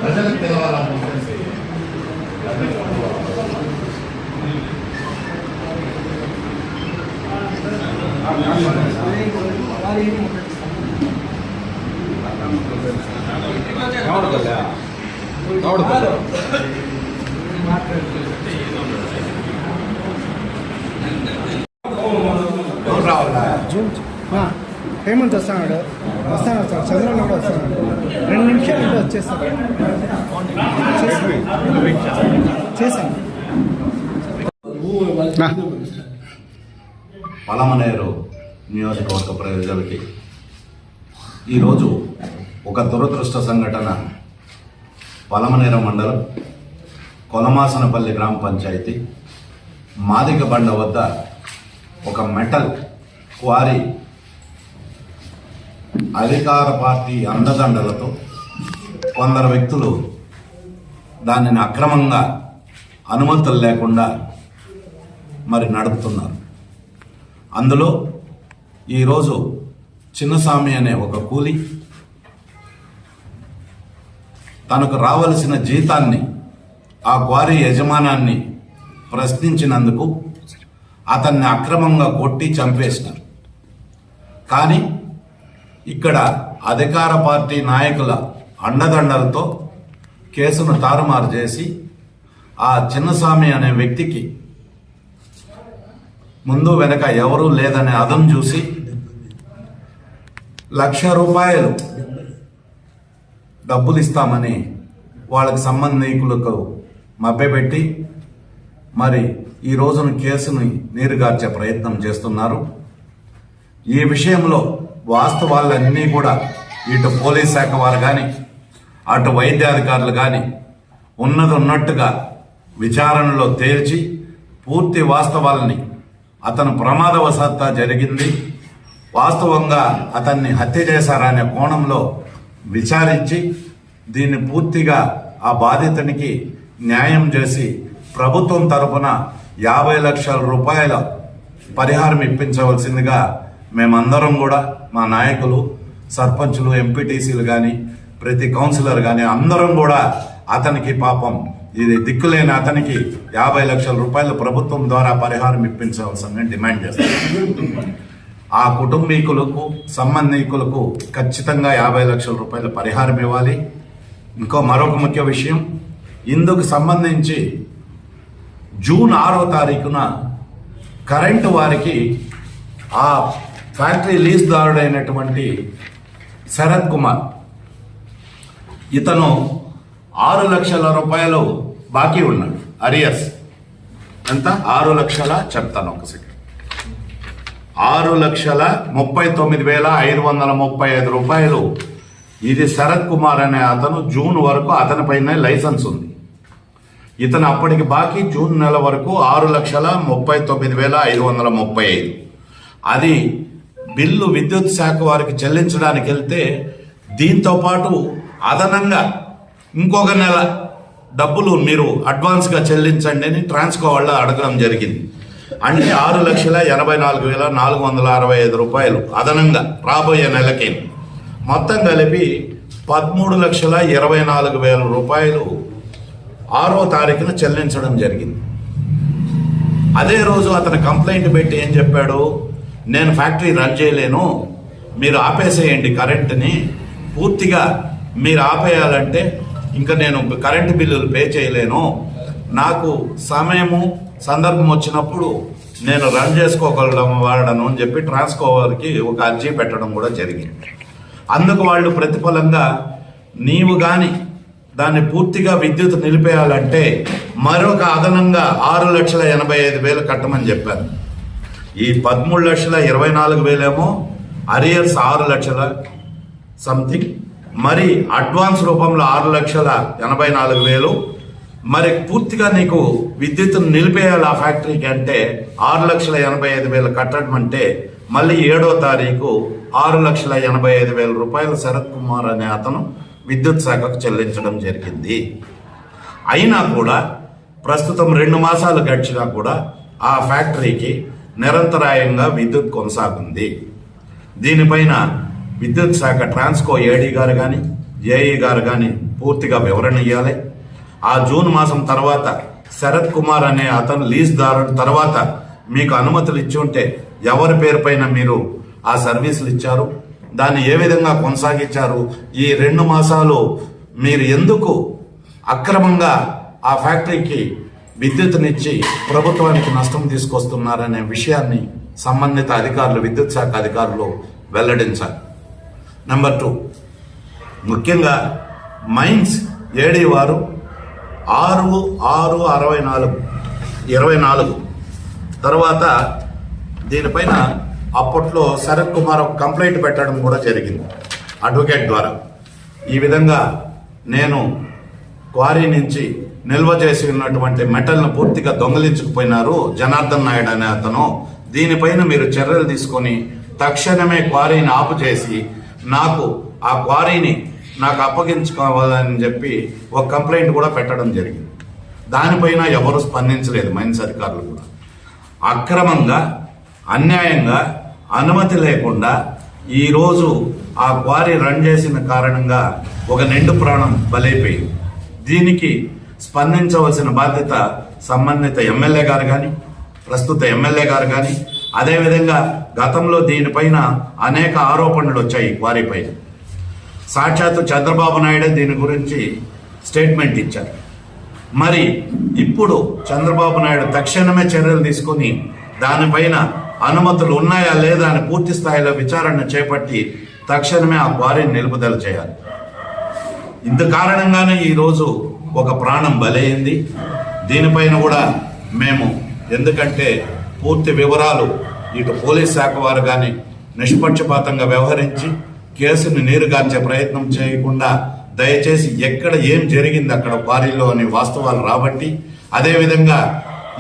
ప్రజలకు తెలవాలనుకుంటే హేమంత్ వస్తాడు చంద్రబాబు కూడా వస్తాడు 2 నిమిషాలు వచ్చేస్తాడు చేశాను. పలమనేరు నియోజకవర్గ ప్రజలకి ఈరోజు ఒక దురదృష్ట సంఘటన. పలమనేరు మండలం కొలమాసనపల్లి గ్రామ పంచాయతీ మాదిగ బండ వద్ద ఒక మెటల్ క్వారీ అధికార పార్టీ అండదండలతో కొందరు వ్యక్తులు దానిని అక్రమంగా అనుమతులు లేకుండా మరి నడుపుతున్నారు. అందులో ఈరోజు చిన్నస్వామి అనే ఒక కూలి తనకు రావలసిన జీతాన్ని ఆ క్వారీ యజమానాన్ని ప్రశ్నించినందుకు అతన్ని అక్రమంగా కొట్టి చంపేసినారు. కానీ ఇక్కడ అధికార పార్టీ నాయకుల అండదండలతో కేసును తారుమారు చేసి ఆ చిన్నస్వామి అనే వ్యక్తికి ముందు వెనక ఎవరూ లేదనే అదం చూసి ₹1,00,000 డబ్బులు ఇస్తామని వాళ్ళకి సంబంధికులకు మభ్యపెట్టి మరి ఈ రోజున కేసుని నీరుగార్చే ప్రయత్నం చేస్తున్నారు. ఈ విషయంలో వాస్తవాలన్నీ కూడా ఇటు పోలీస్ శాఖ వారు కానీ అటు వైద్యాధికారులు కానీ ఉన్నట్టుగా విచారణలో తేల్చి పూర్తి వాస్తవాలని అతను ప్రమాదవశాత్తు జరిగింది, వాస్తవంగా అతన్ని హత్య చేశారనే కోణంలో విచారించి దీన్ని పూర్తిగా ఆ బాధితునికి న్యాయం చేసి ప్రభుత్వం తరఫున ₹50 లక్షల పరిహారం ఇప్పించవలసిందిగా మేమందరం కూడా మా నాయకులు, సర్పంచులు, ఎంపీటీసీలు కానీ ప్రతి కౌన్సిలర్ కానీ అందరం కూడా అతనికి పాపం ఇది దిక్కులేని అతనికి ₹50 లక్షల ప్రభుత్వం ద్వారా పరిహారం ఇప్పించవలసిందని డిమాండ్ చేస్తారు. ఆ కుటుంబీకులకు సంబంధికులకు ఖచ్చితంగా ₹50 లక్షల పరిహారం ఇవ్వాలి. మరొక ముఖ్య విషయం, ఇందుకు సంబంధించి జూన్ 6వ తారీఖున కరెంటు వారికి ఆ ఫ్యాక్టరీ లీజ్దారుడైనటువంటి శరత్ కుమార్ ఇతను ₹6 లక్షల బాకీ ఉన్నాడు. అరియర్స్ ఎంత? 6 లక్షల చెప్తాను ఒక సెకండ్. ₹6,39,535 ఇది శరత్ కుమార్ అనే అతను జూన్ వరకు అతనిపైన లైసెన్స్ ఉంది. ఇతను అప్పటికి బాకీ జూన్ నెల వరకు ₹6,39,535. అది బిల్లు విద్యుత్ శాఖ వారికి చెల్లించడానికి వెళ్తే దీంతో పాటు అదనంగా ఇంకొక నెల డబ్బులు మీరు అడ్వాన్స్గా చెల్లించండి అని ట్రాన్స్కో వాళ్ళు అడగడం జరిగింది. అంటే ₹6,84,465 అదనంగా రాబోయే నెలకి మొత్తం కలిపి ₹13,24,000 6వ తారీఖున చెల్లించడం జరిగింది. అదే రోజు అతను కంప్లైంట్ పెట్టి ఏం చెప్పాడు, నేను ఫ్యాక్టరీ రన్ చేయలేను, మీరు ఆపేసేయండి కరెంటుని, పూర్తిగా మీరు ఆపేయాలంటే ఇంకా నేను కరెంటు బిల్లులు పే చేయలేను, నాకు సమయము సందర్భం వచ్చినప్పుడు నేను రన్ చేసుకోగలడం వాడను అని చెప్పి ట్రాన్స్కోవర్కి ఒక అర్జీ పెట్టడం కూడా జరిగింది. అందుకు వాళ్ళు ప్రతిఫలంగా నీవు కానీ దాన్ని పూర్తిగా విద్యుత్ నిలిపేయాలంటే మరొక అదనంగా ₹6,85,000 కట్టమని చెప్పారు. ఈ $13,24,000 అరియర్స్ 6 లక్షల సంథింగ్, మరి అడ్వాన్స్ రూపంలో ₹6,84,000. మరి పూర్తిగా నీకు విద్యుత్ నిలిపేయాలి ఆ ఫ్యాక్టరీకి అంటే ₹6,85,000 కట్టడం అంటే మళ్ళీ 7వ తారీఖు ₹6,85,000 శరత్ కుమార్ అనే అతను విద్యుత్ శాఖకు చెల్లించడం జరిగింది. అయినా కూడా ప్రస్తుతం 2 మాసాలు గడిచినా కూడా ఆ ఫ్యాక్టరీకి నిరంతరాయంగా విద్యుత్ కొనసాగుంది. దీనిపైన విద్యుత్ శాఖ ట్రాన్స్కో ఏడీ గారు కానీ ఏఈ గారు కానీ పూర్తిగా వివరణ ఇవ్వాలి. ఆ జూన్ మాసం తర్వాత శరత్ కుమార్ అనే అతను లీజ్దారుడు తర్వాత మీకు అనుమతులు ఇచ్చి ఉంటే ఎవరి పేరు పైన మీరు ఆ సర్వీసులు ఇచ్చారు, దాన్ని ఏ విధంగా కొనసాగించారు, ఈ 2 మాసాలు మీరు ఎందుకు అక్రమంగా ఆ ఫ్యాక్టరీకి విద్యుత్తునిచ్చి ప్రభుత్వానికి నష్టం తీసుకొస్తున్నారనే విషయాన్ని సంబంధిత అధికారులు, విద్యుత్ శాఖ అధికారులు వెల్లడించాలి. నెంబర్ 2, ముఖ్యంగా మైన్స్ ఏడీ వారు 6/6/24 తర్వాత దీనిపైన అప్పట్లో శరత్ కుమార్ ఒక కంప్లైంట్ పెట్టడం కూడా జరిగింది అడ్వకేట్ ద్వారా. ఈ విధంగా నేను క్వారీ నుంచి నిల్వ చేసి ఉన్నటువంటి మెటల్ను పూర్తిగా దొంగలించుకుపోయినారు జనార్దన్ నాయుడు అనే అతను, దీనిపైన మీరు చర్యలు తీసుకొని తక్షణమే క్వారీని ఆపు చేసి నాకు ఆ క్వారీని నాకు అప్పగించుకోవాలని చెప్పి ఒక కంప్లైంట్ కూడా పెట్టడం జరిగింది. దానిపైన ఎవరు స్పందించలేదు. మైన్స్ అధికారులు కూడా అక్రమంగా, అన్యాయంగా, అనుమతి లేకుండా ఈరోజు ఆ క్వారీ రన్ చేసిన కారణంగా ఒక నిండు ప్రాణం బలైపోయింది. దీనికి స్పందించవలసిన బాధ్యత సంబంధిత ఎమ్మెల్యే గారు కానీ, ప్రస్తుత ఎమ్మెల్యే గారు కానీ, అదేవిధంగా గతంలో దీనిపైన అనేక ఆరోపణలు వచ్చాయి. క్వారీ పైన సాక్షాత్తు చంద్రబాబు నాయుడే దీని గురించి స్టేట్మెంట్ ఇచ్చారు. మరి ఇప్పుడు చంద్రబాబు నాయుడు తక్షణమే చర్యలు తీసుకుని దానిపైన అనుమతులు ఉన్నాయా లేదా అని పూర్తి స్థాయిలో విచారణ చేపట్టి తక్షణమే ఆ క్వారీని నిలుపుదల చేయాలి. ఇంత కారణంగానే ఈరోజు ఒక ప్రాణం బలైంది. దీనిపైన కూడా మేము, ఎందుకంటే పూర్తి వివరాలు ఇటు పోలీస్ శాఖ వారు కానీ నిష్పక్షపాతంగా వ్యవహరించి కేసుని నీరుగార్చే ప్రయత్నం చేయకుండా దయచేసి ఎక్కడ ఏం జరిగింది అక్కడ క్వారీలో అని వాస్తవాలు రాబట్టి, అదేవిధంగా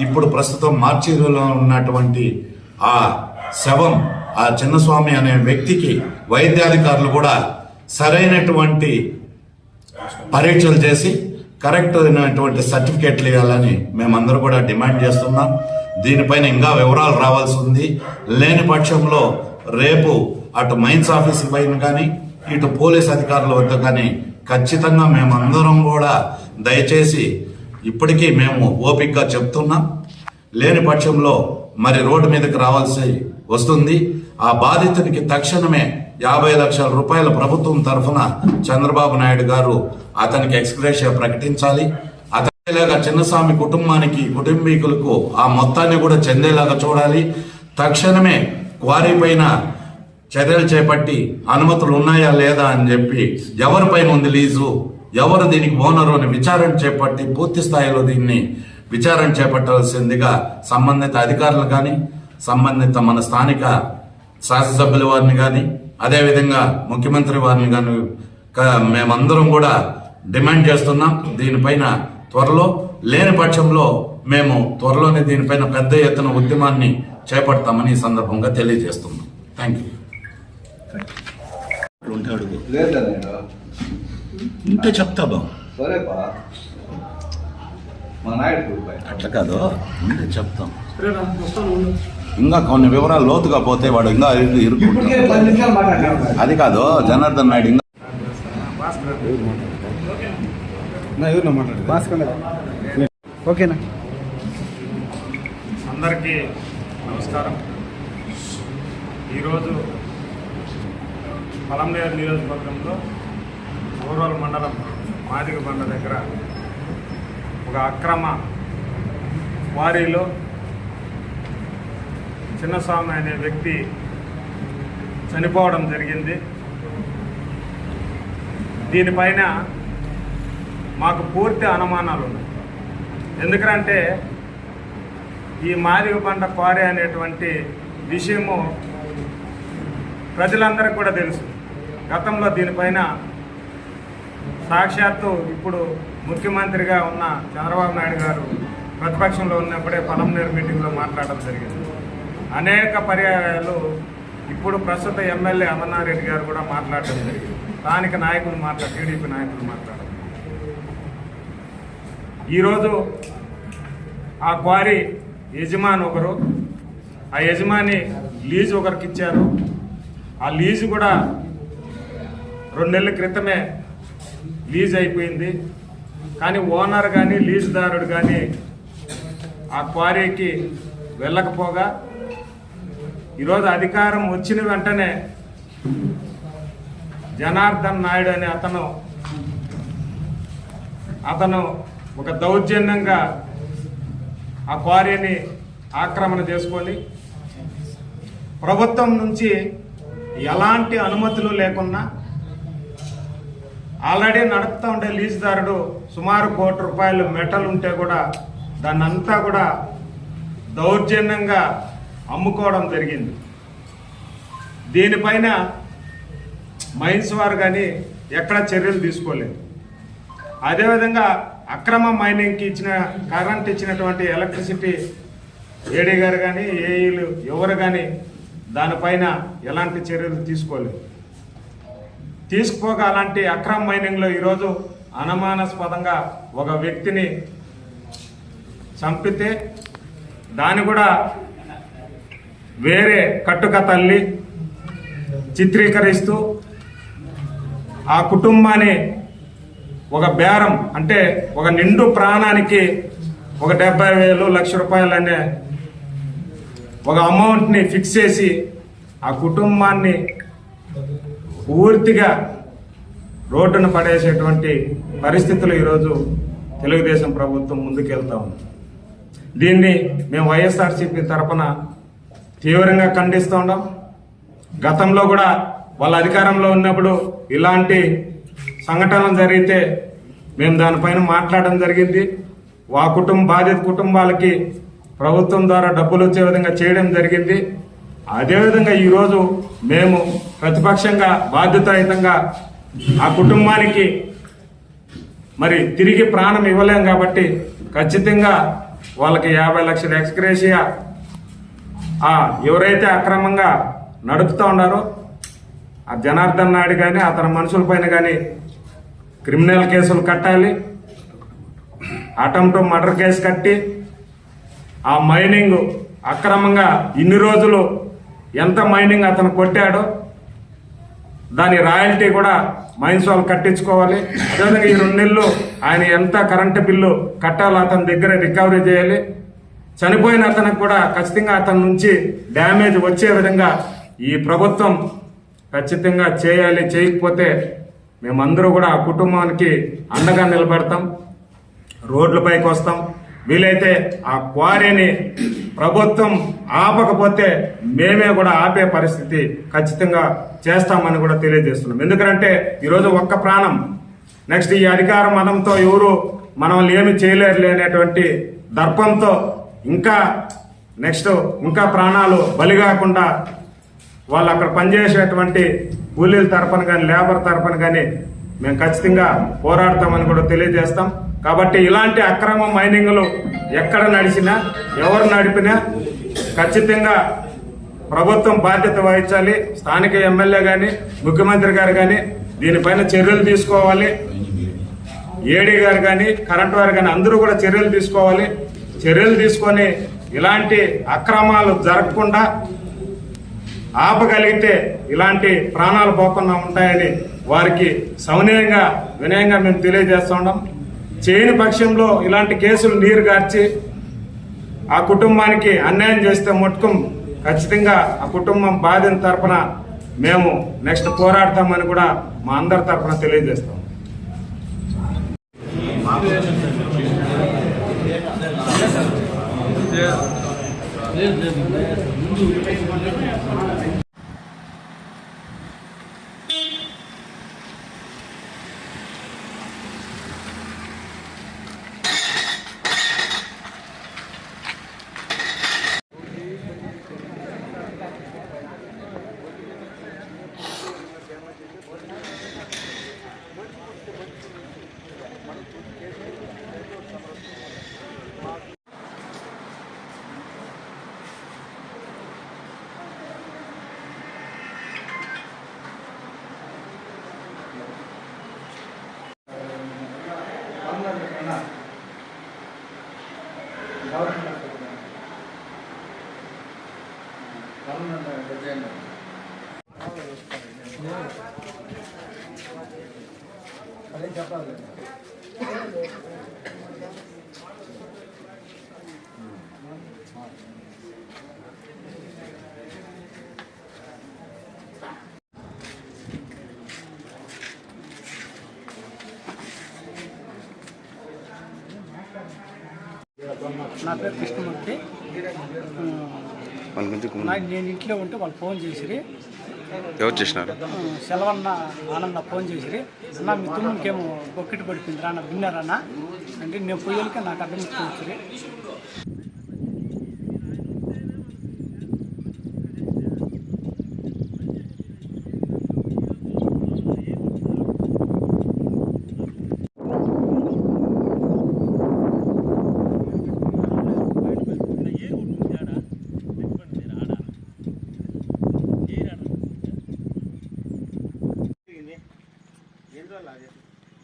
ఇప్పుడు ప్రస్తుతం మార్చిలో ఉన్నటువంటి ఆ శవం, ఆ చిన్నస్వామి అనే వ్యక్తికి వైద్యాధికారులు కూడా సరైనటువంటి పరీక్షలు చేసి కరెక్ట్ అయినటువంటి సర్టిఫికేట్లు ఇవ్వాలని మేమందరూ కూడా డిమాండ్ చేస్తున్నాం. దీనిపైన ఇంకా వివరాలు రావాల్సి ఉంది. లేని పక్షంలో రేపు అటు మైన్స్ ఆఫీస్ పైన కానీ ఇటు పోలీస్ అధికారుల వద్ద కానీ ఖచ్చితంగా మేమందరం కూడా దయచేసి ఇప్పటికీ మేము ఓపికగా చెప్తున్నాం. లేని పక్షంలో మరి రోడ్డు మీదకి రావాల్సి వస్తుంది. ఆ బాధితునికి తక్షణమే 50 లక్షల రూపాయల ప్రభుత్వం తరఫున చంద్రబాబు నాయుడు గారు అతనికి ఎక్స్గ్రేషియా ప్రకటించాలి. అతనిలాగా చిన్నస్వామి కుటుంబీకులకు ఆ మొత్తాన్ని కూడా చెందేలాగా చూడాలి. తక్షణమే క్వారీ పైన చర్యలు చేపట్టి అనుమతులు ఉన్నాయా లేదా అని చెప్పి ఎవరిపైన ఉంది లీజు, ఎవరు దీనికి ఓనరు అని విచారణ చేపట్టి పూర్తి స్థాయిలో దీన్ని విచారణ చేపట్టాల్సిందిగా సంబంధిత అధికారులు కానీ, సంబంధిత మన స్థానిక శాసనసభ్యుల వారిని కానీ, అదేవిధంగా ముఖ్యమంత్రి వారిని కానీ మేమందరం కూడా డిమాండ్ చేస్తున్నాం. దీనిపైన త్వరలో, లేని పక్షంలో మేము త్వరలోనే దీనిపైన పెద్ద ఎత్తున ఉద్యమాన్ని చేపడతామని ఈ సందర్భంగా తెలియజేస్తున్నాం. Thank you. ఉంటే చెప్తా బాబు, అట్లా కాదు, ఉంటే చెప్తాం. ఇంకా కొన్ని వివరాలు లోతుగా పోతే వాడు ఇంకా ఇరుక్కుంటాడు. అది కాదు జనార్దన్ నాయుడు ఇంకా ఓకేనా. అందరికీ నమస్కారం. ఈరోజు పలంనేరు నియోజకవర్గంలో ఊరవల్ మండలం మాదిగబండ దగ్గర ఒక అక్రమ క్వారీలో చిన్నస్వామి అనే వ్యక్తి చనిపోవడం జరిగింది. దీనిపైన మాకు పూర్తి అనుమానాలు ఉన్నాయి. ఎందుకంటే ఈ మాదిగబండ క్వారీ అనేటువంటి విషయము ప్రజలందరికీ కూడా తెలుసు. గతంలో దీనిపైన సాక్షాత్తు ఇప్పుడు ముఖ్యమంత్రిగా ఉన్న చంద్రబాబు నాయుడు గారు ప్రతిపక్షంలో ఉన్నప్పుడే పలంనేరు మీటింగ్లో మాట్లాడడం జరిగింది. అనేక పర్యాయాలు ఇప్పుడు ప్రస్తుత ఎమ్మెల్యే అమర్నాథరెడ్డి గారు కూడా మాట్లాడడం జరిగింది. స్థానిక నాయకులు టీడీపీ నాయకులు మాట్లాడారు. ఈరోజు ఆ క్వారీ యజమాని ఒకరు, ఆ యజమాని లీజు ఒకరికి ఇచ్చారు. ఆ లీజు కూడా 2 నెలల క్రితమే లీజ్ అయిపోయింది. కానీ ఓనర్ కానీ లీజుదారుడు కానీ ఆ క్వారీకి వెళ్ళకపోగా ఈరోజు అధికారం వచ్చిన వెంటనే జనార్దన్ నాయుడు అనే అతను ఒక దౌర్జన్యంగా ఆ క్వారీని ఆక్రమణ చేసుకొని ప్రభుత్వం నుంచి ఎలాంటి అనుమతులు లేకున్నా ఆల్రెడీ నడుపుతూ ఉండే లీజుదారుడు సుమారు ₹1 కోటి మెటల్ ఉంటే కూడా దాన్ని అంతా కూడా దౌర్జన్యంగా అమ్ముకోవడం జరిగింది. దీనిపైన మైన్స్ వారు కానీ ఎక్కడ చర్యలు తీసుకోలేదు. అదేవిధంగా అక్రమ మైనింగ్కి కరెంట్ ఇచ్చినటువంటి ఎలక్ట్రిసిటీ ఏడీ గారు కానీ ఏఈలు ఎవరు కానీ దానిపైన ఎలాంటి చర్యలు తీసుకోలేదు. తీసుకుపోగా అలాంటి అక్రమ మైనింగ్లో ఈరోజు అనుమానాస్పదంగా ఒక వ్యక్తిని చంపితే దాన్ని కూడా వేరే కట్టుకథల్ని చిత్రీకరిస్తూ ఆ కుటుంబాన్ని ఒక బేరం అంటే ఒక నిండు ప్రాణానికి ఒక 70,000 ₹1,00,000 అనే ఒక అమౌంట్ని ఫిక్స్ చేసి ఆ కుటుంబాన్ని పూర్తిగా రోడ్డును పడేసేటువంటి పరిస్థితులు ఈరోజు తెలుగుదేశం ప్రభుత్వం ముందుకెళ్తా ఉంది. దీన్ని మేము వైఎస్ఆర్సీపీ తరఫున తీవ్రంగా ఖండిస్తూ ఉన్నాం. గతంలో కూడా వాళ్ళ అధికారంలో ఉన్నప్పుడు ఇలాంటి సంఘటనలు జరిగితే మేము దానిపైన మాట్లాడడం జరిగింది. బాధిత కుటుంబాలకి ప్రభుత్వం ద్వారా డబ్బులు వచ్చే విధంగా చేయడం జరిగింది. అదేవిధంగా ఈరోజు మేము ప్రతిపక్షంగా బాధ్యతాయుతంగా ఆ కుటుంబానికి మరి తిరిగి ప్రాణం ఇవ్వలేం కాబట్టి ఖచ్చితంగా వాళ్ళకి 50 లక్షల ఎక్స్గ్రేషియా ఎవరైతే అక్రమంగా నడుపుతూ ఉన్నారో ఆ జనార్దన్ నాయుడు కానీ అతని మనుషులపైన కానీ క్రిమినల్ కేసులు కట్టాలి. అటెంప్ట్ మర్డర్ కేసు కట్టి ఆ మైనింగ్ అక్రమంగా ఇన్ని రోజులు ఎంత మైనింగ్ అతను కొట్టాడో దాని రాయల్టీ కూడా మైన్స్ వాళ్ళు కట్టించుకోవాలి. అదేవిధంగా ఈ 2 నెలలు ఆయన ఎంత కరెంటు బిల్లు కట్టాలో అతని దగ్గర రికవరీ చేయాలి. చనిపోయిన అతనికి కూడా ఖచ్చితంగా అతని నుంచి డ్యామేజ్ వచ్చే విధంగా ఈ ప్రభుత్వం ఖచ్చితంగా చేయాలి. చేయకపోతే మేమందరూ కూడా ఆ కుటుంబానికి అండగా నిలబెడతాం, రోడ్లపైకి వస్తాం. వీలైతే ఆ క్వారీని ప్రభుత్వం ఆపకపోతే మేమే కూడా ఆపే పరిస్థితి ఖచ్చితంగా చేస్తామని కూడా తెలియజేస్తున్నాం. ఎందుకంటే ఈరోజు ఒక్క ప్రాణం, నెక్స్ట్ ఈ అధికార మదంతో ఎవరు మనల్ని ఏమి చేయలేరులే అనేటువంటి దర్పంతో ఇంకా ప్రాణాలు బలి కాకుండా వాళ్ళు అక్కడ పనిచేసేటువంటి కూలీల తరపున కానీ లేబర్ తరపున కానీ మేము ఖచ్చితంగా పోరాడతామని కూడా తెలియజేస్తాం. కాబట్టి ఇలాంటి అక్రమ మైనింగ్లు ఎక్కడ నడిచినా ఎవరు నడిపినా ఖచ్చితంగా ప్రభుత్వం బాధ్యత వహించాలి. స్థానిక ఎమ్మెల్యే కానీ ముఖ్యమంత్రి గారు కానీ దీనిపైన చర్యలు తీసుకోవాలి. ఏడీ గారు కానీ కరెంట్ వారు కానీ అందరూ కూడా చర్యలు తీసుకోవాలి. చర్యలు తీసుకొని ఇలాంటి అక్రమాలు జరగకుండా ఆపగలిగితే ఇలాంటి ప్రాణాలు పోకుండా ఉంటాయని వారికి వినయంగా మేము తెలియజేస్తున్నాం. చేయని పక్షంలో ఇలాంటి కేసులు నీరు గార్చి ఆ కుటుంబానికి అన్యాయం చేస్తే మట్టుకం ఖచ్చితంగా ఆ కుటుంబం బాధిన తరపున మేము నెక్స్ట్ పోరాడతామని కూడా మా అందరి తరపున తెలియజేస్తాం. అదే చెప్పాలి. నా పేరు కృష్ణమూర్తి. నాకు నేను ఇంట్లో ఉంటే వాళ్ళు ఫోన్ చేసిరి. ఎవరు చేసినారు? సెలవన్న ఆనంద ఫోన్ చేసిరి. అన్న మీ తుమ్ముకేమో బొక్కిటి పడిపోయిందిరా అన్న, విన్నారన్న అంటే నేను పొయ్యలకే నాకు అడ్డం ఇచ్చుకొచ్చిరి.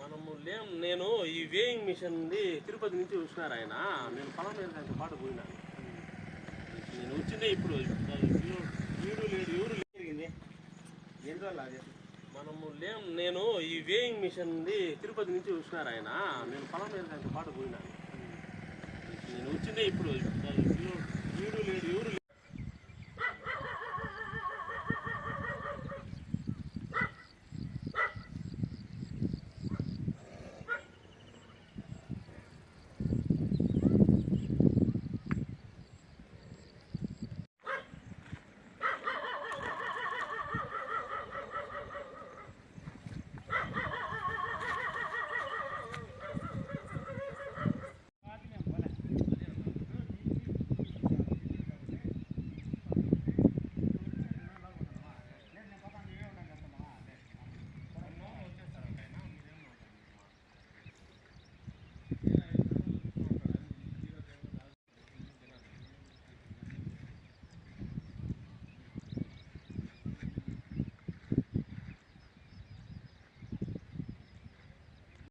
మనము లేం. నేను ఈ వేయింగ్ మిషన్ తిరుపతి నుంచి వచ్చినారు ఆయన. నేను పొలం మీద దాంతో పాటు పోయినాను. నేను వచ్చిందే ఇప్పుడు. వీడు లేడు, ఎవరు జరిగింది. మనము లేం. నేను ఈ వేయింగ్ మిషన్ తిరుపతి నుంచి వచ్చినారు ఆయన. నేను పొలం మీద దాంతో పాటు పోయినాను. నేను వచ్చిందే ఇప్పుడు. వీడు లేడు, ఎవరు